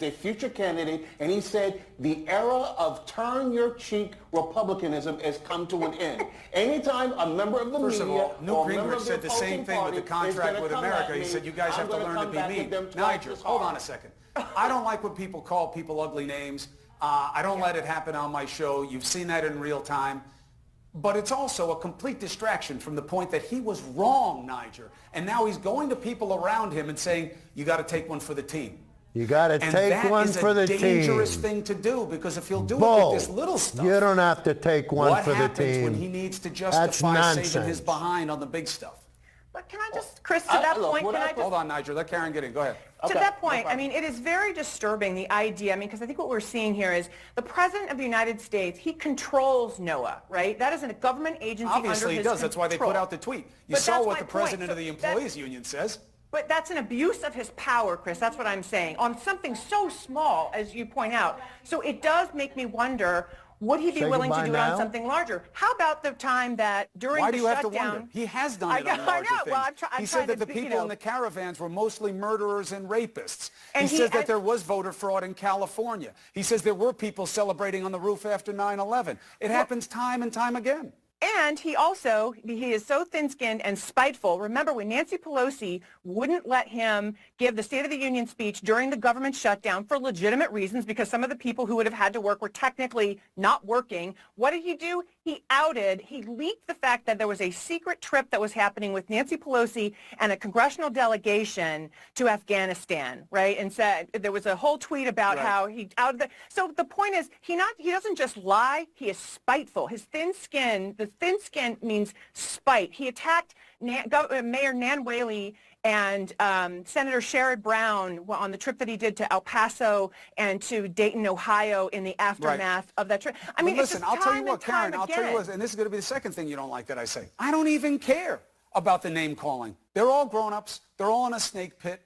a future candidate, and he said the era of turn your cheek republicanism has come to an end. Anytime a member of the First media of all, Newt or a member Gingrich of the said the same opposing thing with the party is contract gonna with come America. at He me, said you guys I'm have to gonna learn to come be back mean. at them twice Niger, as hold hard. on a second. I don't like when people call people ugly names. I don't let it happen on my show. You've seen that in real time. But it's also a complete distraction from the point that he was wrong, Niger. And now he's going to people around him and saying, you got to take one for the team. You got to take one for the team. That is a dangerous thing to do, because if he'll do Bull. it with this little stuff, You don't have to take one for the what team. happens when he needs to That's justify saving his nonsense. behind on the big stuff? But can I just, Chris, to that point, can I just... Hold on, Niger. Let Karen get in. Go ahead. To that point, I mean, it is very disturbing, the idea, I mean, because I think what we're seeing here is the President of the United States, he controls NOAA, right? That is a government agency Obviously under he his does. That's why they control. put out the tweet. You But saw that's what my the point. president of the Employees Union says. But that's an abuse of his power, Chris. That's what I'm saying, on something so small, as you point out. So it does make me wonder, would he be Say willing to goodbye do it on now? something larger? How about the time that during Why the do you have to shutdown... wonder? He has done it I on know, larger I know. things. Well, I'm he trying said that to the be, people you know... in the caravans were mostly murderers and rapists. And he he- says that and- there was voter fraud in California. He says there were people celebrating on the roof after 9/11. It happens time and time again. And he is so thin-skinned and spiteful. Remember when Nancy Pelosi wouldn't let him give the State of the Union speech during the government shutdown for legitimate reasons, because some of the people who would have had to work were technically not working. What did he do? He leaked the fact that there was a secret trip that was happening with Nancy Pelosi and a congressional delegation to Afghanistan, right? And said there was a whole tweet about how he outed the... So the point is, he doesn't just lie, he is spiteful. His thin skin means spite. He attacked Mayor Nan Whaley and Senator Sherrod Brown on the trip that he did to El Paso and to Dayton, Ohio in the aftermath of that trip. I mean, listen, it's just I'll tell you time what, and time Karen, I'll tell you again. what, and this is going to be the second thing you don't like that I say. I don't even care about the name calling. They're all grown-ups. They're all in a snake pit.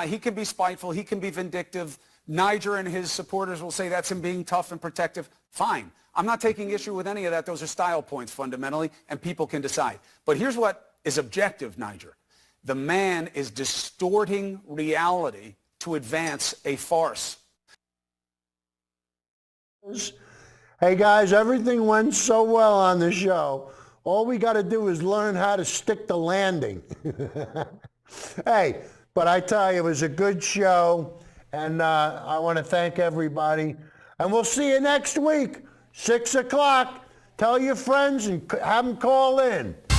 He can be spiteful. He can be vindictive. Niger and his supporters will say that's him being tough and protective. Fine. I'm not taking issue with any of that. Those are style points fundamentally, and people can decide. But here's what is objective, Niger. The man is distorting reality to advance a farce. Hey guys, everything went so well on the show. All we got to do is learn how to stick the landing. Hey, but I tell you, it was a good show, and I want to thank everybody. And we'll see you next week, 6 o'clock. Tell your friends and have them call in.